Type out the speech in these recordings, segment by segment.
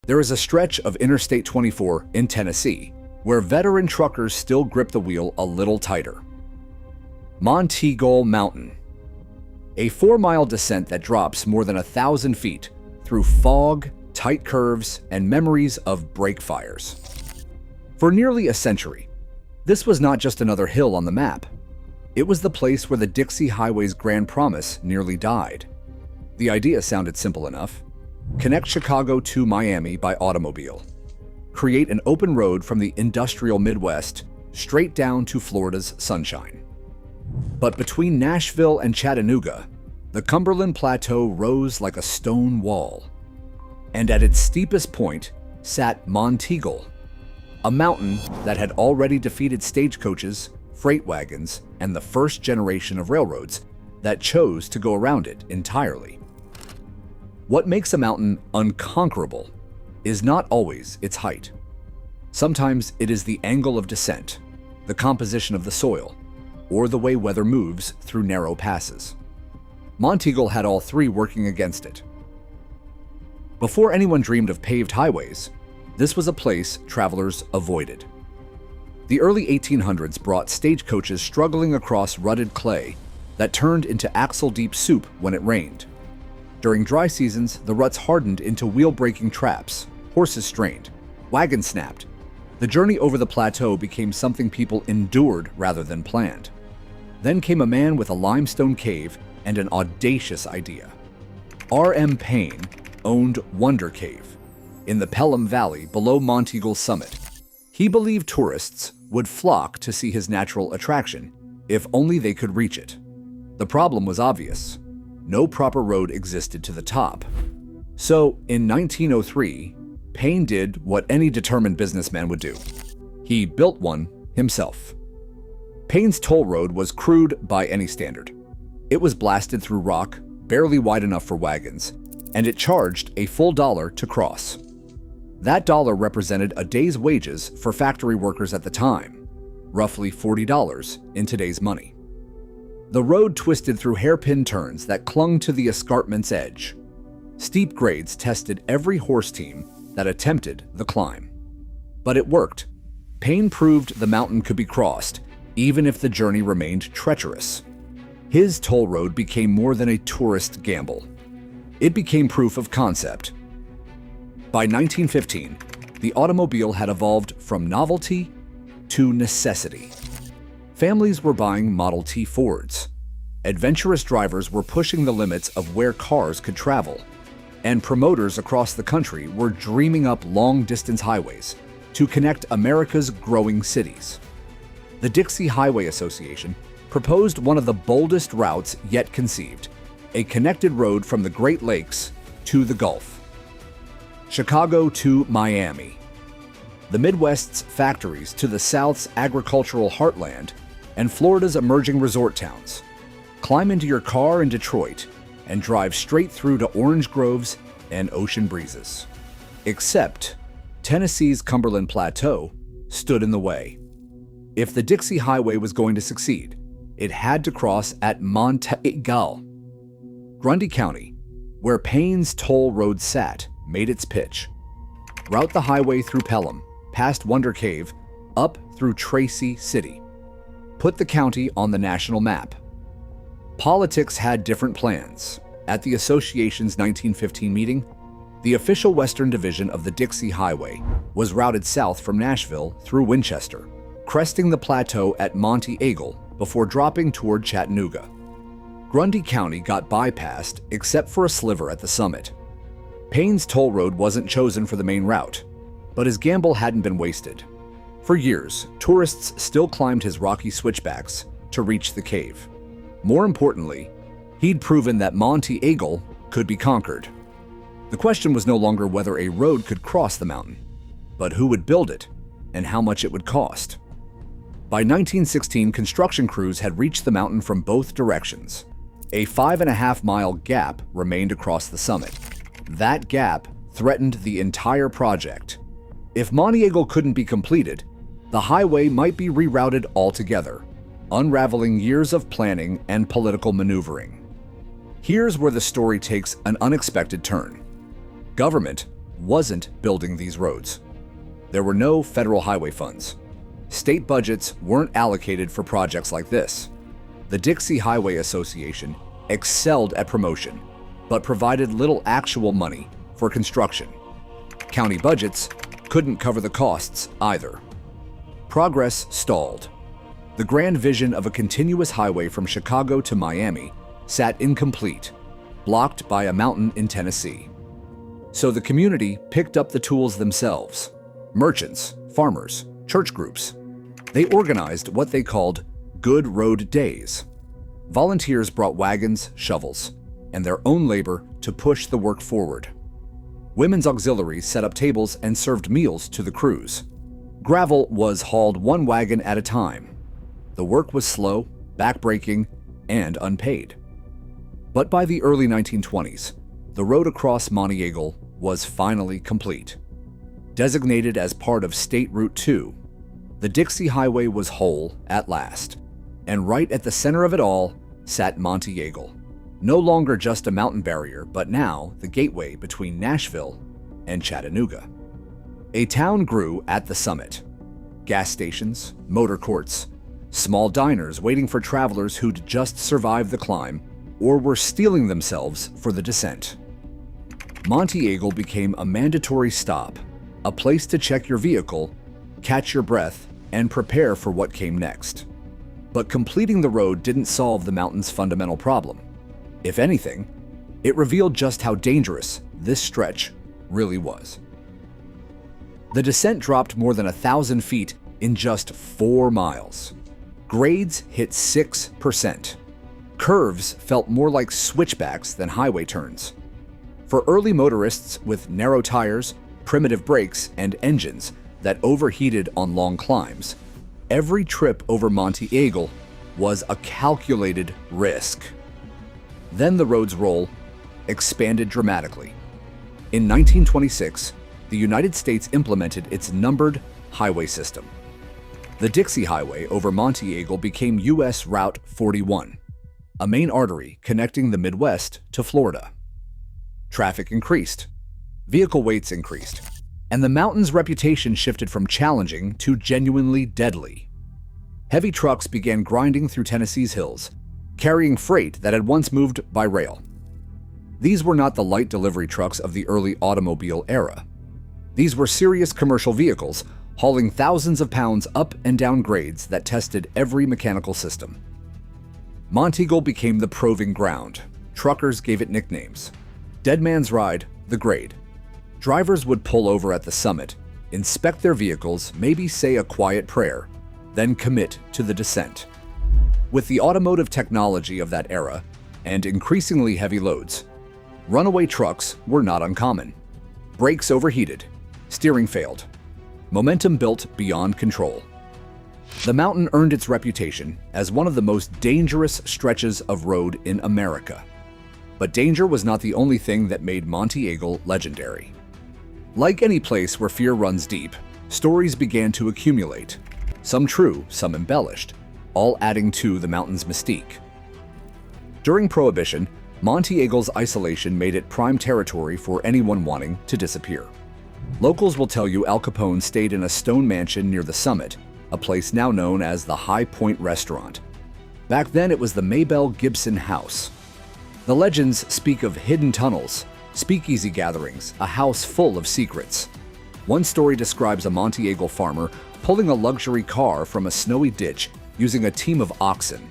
There is a stretch of Interstate 24 in Tennessee where veteran truckers still grip the wheel a little tighter. Monteagle Mountain, a 4-mile descent that drops more than 1,000 feet through fog, tight curves, and memories of brake fires. For nearly a century, this was not just another hill on the map. It was the place where the Dixie Highway's grand promise nearly died. The idea sounded simple enough. Connect Chicago to Miami by automobile. Create an open road from the industrial Midwest straight down to Florida's sunshine. But between Nashville and Chattanooga, the Cumberland Plateau rose like a stone wall. And at its steepest point sat Monteagle, a mountain that had already defeated stagecoaches, freight wagons, and the first generation of railroads that chose to go around it entirely. What makes a mountain unconquerable is not always its height. Sometimes it is the angle of descent, the composition of the soil, or the way weather moves through narrow passes. Monteagle had all three working against it. Before anyone dreamed of paved highways, this was a place travelers avoided. The early 1800s brought stagecoaches struggling across rutted clay that turned into axle-deep soup when it rained. During dry seasons, the ruts hardened into wheel-breaking traps, horses strained, wagons snapped. The journey over the plateau became something people endured rather than planned. Then came a man with a limestone cave and an audacious idea. R.M. Payne owned Wonder Cave in the Pelham Valley below Monteagle's summit. He believed tourists would flock to see his natural attraction if only they could reach it. The problem was obvious. No proper road existed to the top. So, in 1903, Payne did what any determined businessman would do. He built one himself. Payne's toll road was crude by any standard. It was blasted through rock, barely wide enough for wagons, and it charged a full $1 to cross. That dollar represented a day's wages for factory workers at the time, roughly $40 in today's money. The road twisted through hairpin turns that clung to the escarpment's edge. Steep grades tested every horse team that attempted the climb. But it worked. Payne proved the mountain could be crossed, even if the journey remained treacherous. His toll road became more than a tourist gamble. It became proof of concept. By 1915, the automobile had evolved from novelty to necessity. Families were buying Model T Fords. Adventurous drivers were pushing the limits of where cars could travel. And promoters across the country were dreaming up long-distance highways to connect America's growing cities. The Dixie Highway Association proposed one of the boldest routes yet conceived, a connected road from the Great Lakes to the Gulf. Chicago to Miami. The Midwest's factories to the South's agricultural heartland and Florida's emerging resort towns. Climb into your car in Detroit and drive straight through to orange groves and ocean breezes. Except Tennessee's Cumberland Plateau stood in the way. If the Dixie Highway was going to succeed, it had to cross at Monteagle. Grundy County, where Payne's toll road sat, made its pitch. Route the highway through Pelham, past Wonder Cave, up through Tracy City. Put the county on the national map. Politics had different plans. At the association's 1915 meeting, the official western division of the Dixie Highway was routed south from Nashville through Winchester, cresting the plateau at Monteagle before dropping toward Chattanooga. Grundy County got bypassed except for a sliver at the summit. Payne's toll road wasn't chosen for the main route, but his gamble hadn't been wasted. For years, tourists still climbed his rocky switchbacks to reach the cave. More importantly, he'd proven that Monteagle could be conquered. The question was no longer whether a road could cross the mountain, but who would build it and how much it would cost. By 1916, construction crews had reached the mountain from both directions. A 5.5-mile gap remained across the summit. That gap threatened the entire project. If Monteagle couldn't be completed, the highway might be rerouted altogether, unraveling years of planning and political maneuvering. Here's where the story takes an unexpected turn. Government wasn't building these roads. There were no federal highway funds. State budgets weren't allocated for projects like this. The Dixie Highway Association excelled at promotion, but provided little actual money for construction. County budgets couldn't cover the costs either. Progress stalled. The grand vision of a continuous highway from Chicago to Miami sat incomplete, blocked by a mountain in Tennessee. So the community picked up the tools themselves. Merchants, farmers, church groups. They organized what they called Good Road Days. Volunteers brought wagons, shovels, and their own labor to push the work forward. Women's auxiliaries set up tables and served meals to the crews. Gravel was hauled one wagon at a time. The work was slow, backbreaking, and unpaid. But by the early 1920s, the road across Monteagle was finally complete. Designated as part of State Route 2, the Dixie Highway was whole at last. And right at the center of it all sat Monteagle. No longer just a mountain barrier, but now the gateway between Nashville and Chattanooga. A town grew at the summit. Gas stations, motor courts, small diners waiting for travelers who'd just survived the climb or were steeling themselves for the descent. Monteagle became a mandatory stop, a place to check your vehicle, catch your breath, and prepare for what came next. But completing the road didn't solve the mountain's fundamental problem. If anything, it revealed just how dangerous this stretch really was. The descent dropped more than 1,000 feet in just 4 miles. Grades hit 6%. Curves felt more like switchbacks than highway turns. For early motorists with narrow tires, primitive brakes, and engines that overheated on long climbs, every trip over Monteagle was a calculated risk. Then the road's role expanded dramatically. In 1926, the United States implemented its numbered highway system. The Dixie Highway over Monteagle became U.S. Route 41, a main artery connecting the Midwest to Florida. Traffic increased, vehicle weights increased, and the mountain's reputation shifted from challenging to genuinely deadly. Heavy trucks began grinding through Tennessee's hills, carrying freight that had once moved by rail. These were not the light delivery trucks of the early automobile era. These were serious commercial vehicles hauling thousands of pounds up and down grades that tested every mechanical system. Monteagle became the proving ground. Truckers gave it nicknames. Dead Man's Ride, the Grade. Drivers would pull over at the summit, inspect their vehicles, maybe say a quiet prayer, then commit to the descent. With the automotive technology of that era and increasingly heavy loads, runaway trucks were not uncommon. Brakes overheated, steering failed, momentum built beyond control. The mountain earned its reputation as one of the most dangerous stretches of road in America. But danger was not the only thing that made Monteagle legendary. Like any place where fear runs deep, stories began to accumulate, some true, some embellished, all adding to the mountain's mystique. During Prohibition, Monteagle's isolation made it prime territory for anyone wanting to disappear. Locals will tell you Al Capone stayed in a stone mansion near the summit, a place now known as the High Point Restaurant. Back then it was the Maybelle Gibson House. The legends speak of hidden tunnels, speakeasy gatherings, a house full of secrets. One story describes a Monteagle farmer pulling a luxury car from a snowy ditch using a team of oxen.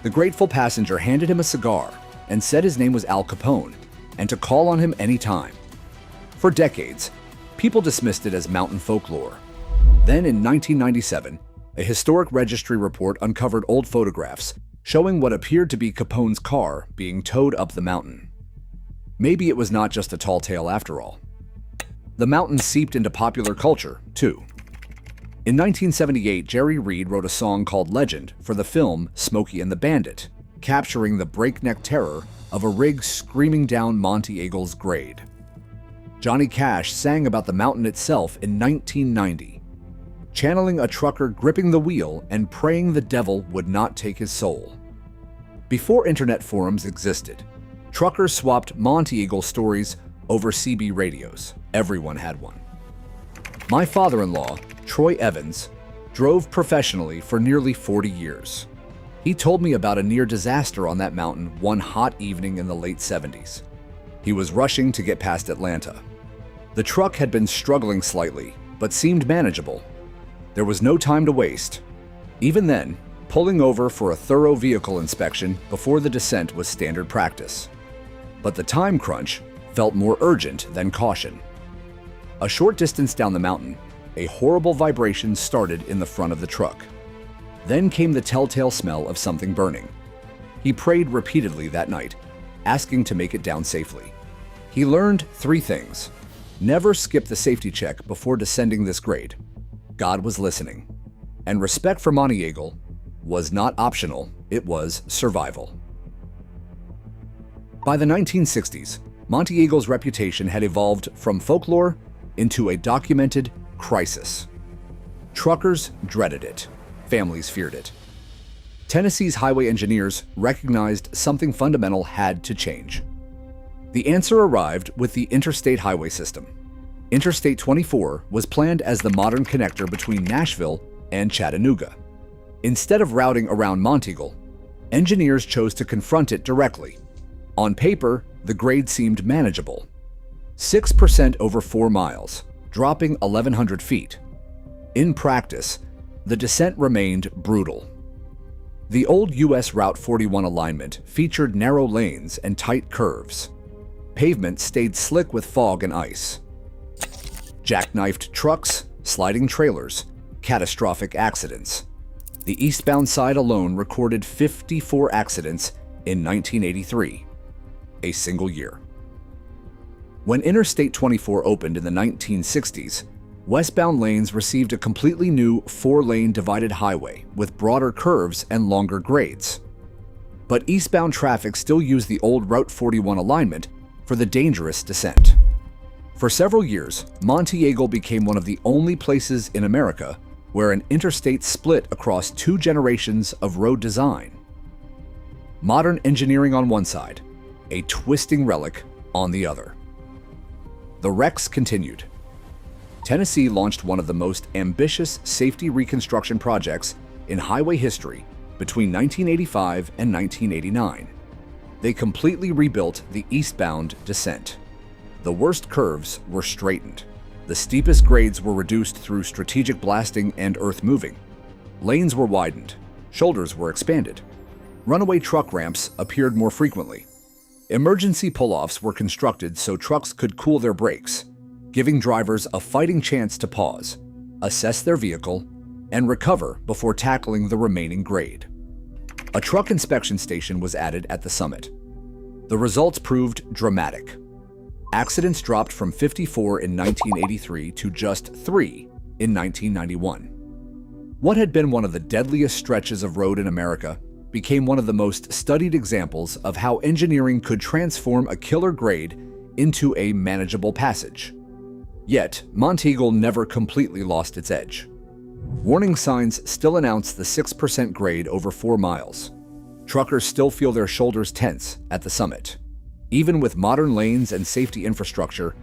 The grateful passenger handed him a cigar and said his name was Al Capone and to call on him anytime. For decades, people dismissed it as mountain folklore. Then in 1997, a historic registry report uncovered old photographs showing what appeared to be Capone's car being towed up the mountain. Maybe it was not just a tall tale after all. The mountain seeped into popular culture, too. In 1978, Jerry Reed wrote a song called Legend for the film Smokey and the Bandit, capturing the breakneck terror of a rig screaming down Monteagle's grade. Johnny Cash sang about the mountain itself in 1990, channeling a trucker gripping the wheel and praying the devil would not take his soul. Before internet forums existed, truckers swapped Monteagle stories over CB radios. Everyone had one. My father-in-law, Troy Evans, drove professionally for nearly 40 years. He told me about a near disaster on that mountain one hot evening in the late 70s. He was rushing to get past Atlanta. The truck had been struggling slightly, but seemed manageable. There was no time to waste. Even then, pulling over for a thorough vehicle inspection before the descent was standard practice. But the time crunch felt more urgent than caution. A short distance down the mountain, a horrible vibration started in the front of the truck. Then came the telltale smell of something burning. He prayed repeatedly that night, asking to make it down safely. He learned 3 things. Never skip the safety check before descending this grade. God was listening. And respect for Monteagle was not optional, it was survival. By the 1960s, Monteagle's reputation had evolved from folklore into a documented crisis. Truckers dreaded it. Families feared it. Tennessee's highway engineers recognized something fundamental had to change. The answer arrived with the Interstate Highway system. Interstate 24 was planned as the modern connector between Nashville and Chattanooga. Instead of routing around Monteagle, engineers chose to confront it directly. On paper, the grade seemed manageable. 6% over 4 miles, dropping 1,100 feet. In practice, the descent remained brutal. The old US Route 41 alignment featured narrow lanes and tight curves. Pavement stayed slick with fog and ice. Jackknifed trucks, sliding trailers, catastrophic accidents. The eastbound side alone recorded 54 accidents in 1983, a single year. When Interstate 24 opened in the 1960s, westbound lanes received a completely new 4-lane divided highway with broader curves and longer grades. But eastbound traffic still used the old Route 41 alignment for the dangerous descent. For several years, Monteagle became one of the only places in America where an interstate split across 2 generations of road design. Modern engineering on one side, a twisting relic on the other. The wrecks continued. Tennessee launched one of the most ambitious safety reconstruction projects in highway history between 1985 and 1989. They completely rebuilt the eastbound descent. The worst curves were straightened. The steepest grades were reduced through strategic blasting and earth moving. Lanes were widened. Shoulders were expanded. Runaway truck ramps appeared more frequently. Emergency pull-offs were constructed so trucks could cool their brakes, giving drivers a fighting chance to pause, assess their vehicle, and recover before tackling the remaining grade. A truck inspection station was added at the summit. The results proved dramatic. Accidents dropped from 54 in 1983 to just 3 in 1991. What had been one of the deadliest stretches of road in America became one of the most studied examples of how engineering could transform a killer grade into a manageable passage. Yet, Monteagle never completely lost its edge. Warning signs still announce the 6% grade over 4 miles. Truckers still feel their shoulders tense at the summit. Even with modern lanes and safety infrastructure,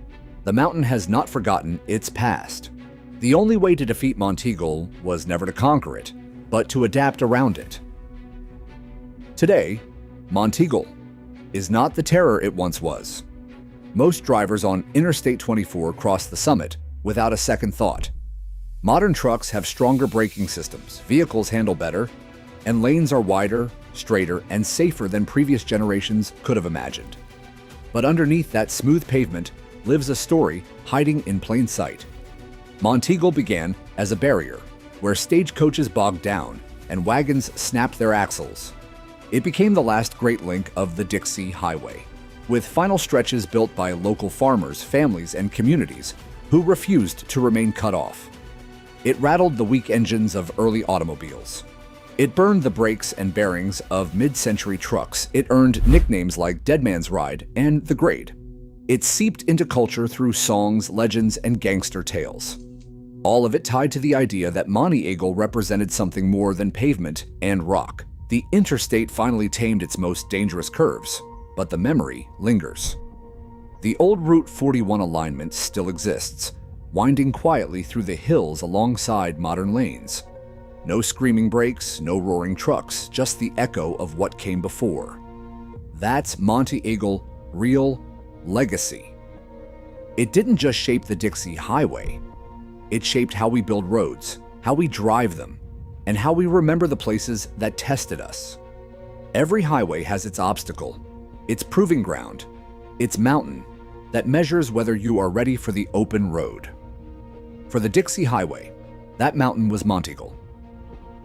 the mountain has not forgotten its past. The only way to defeat Monteagle was never to conquer it, but to adapt around it. Today, Monteagle is not the terror it once was. Most drivers on Interstate 24 cross the summit without a second thought. Modern trucks have stronger braking systems, vehicles handle better, and lanes are wider, straighter, and safer than previous generations could have imagined. But underneath that smooth pavement lives a story hiding in plain sight. Monteagle began as a barrier, where stagecoaches bogged down and wagons snapped their axles. It became the last great link of the Dixie Highway, with final stretches built by local farmers, families, and communities who refused to remain cut off. It rattled the weak engines of early automobiles. It burned the brakes and bearings of mid-century trucks. It earned nicknames like Dead Man's Ride and The Grade. It seeped into culture through songs, legends, and gangster tales. All of it tied to the idea that Monteagle represented something more than pavement and rock. The interstate finally tamed its most dangerous curves, but the memory lingers. The old Route 41 alignment still exists, winding quietly through the hills alongside modern lanes. No screaming brakes, no roaring trucks, just the echo of what came before. That's Monteagle real legacy. It didn't just shape the Dixie Highway. It shaped how we build roads, how we drive them, and how we remember the places that tested us. Every highway has its obstacle, its proving ground, its mountain that measures whether you are ready for the open road. For the Dixie Highway, that mountain was Monteagle.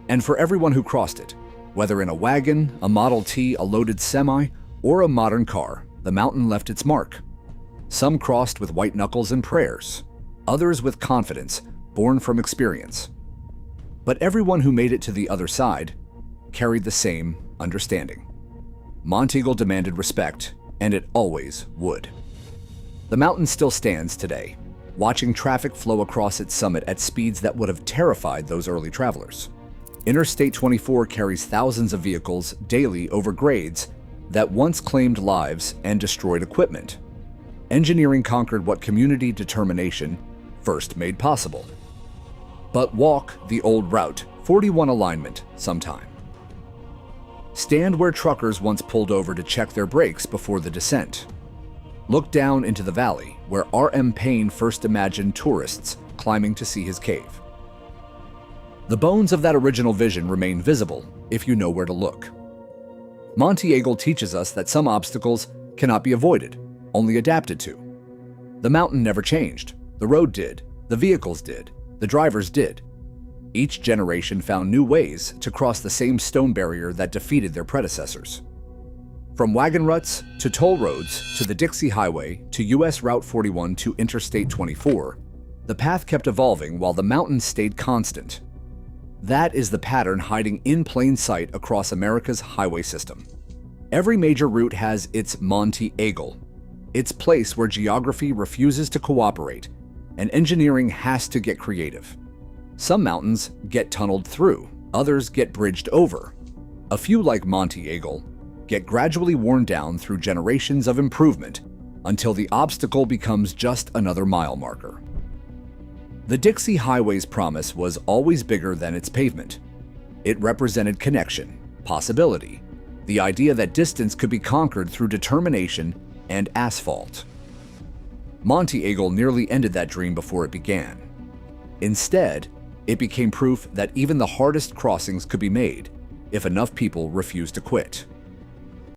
And for everyone who crossed it, whether in a wagon, a Model T, a loaded semi, or a modern car, the mountain left its mark. Some crossed with white knuckles and prayers, others with confidence born from experience. But everyone who made it to the other side carried the same understanding. Monteagle demanded respect, and it always would. The mountain still stands today, watching traffic flow across its summit at speeds that would have terrified those early travelers. Interstate 24 carries thousands of vehicles daily over grades that once claimed lives and destroyed equipment. Engineering conquered what community determination first made possible. But walk the old Route 41 alignment sometime. Stand where truckers once pulled over to check their brakes before the descent. Look down into the valley where R.M. Payne first imagined tourists climbing to see his cave. The bones of that original vision remain visible if you know where to look. Monteagle teaches us that some obstacles cannot be avoided, only adapted to. The mountain never changed. The road did. The vehicles did. The drivers did. Each generation found new ways to cross the same stone barrier that defeated their predecessors. From wagon ruts to toll roads to the Dixie Highway to US Route 41 to Interstate 24, the path kept evolving while the mountain stayed constant. That is the pattern hiding in plain sight across America's highway system. Every major route has its Monteagle, its place where geography refuses to cooperate and engineering has to get creative. Some mountains get tunneled through, others get bridged over. A few, like Monteagle, get gradually worn down through generations of improvement until the obstacle becomes just another mile marker. The Dixie Highway's promise was always bigger than its pavement. It represented connection, possibility, the idea that distance could be conquered through determination and asphalt. Monteagle nearly ended that dream before it began. Instead, it became proof that even the hardest crossings could be made if enough people refused to quit.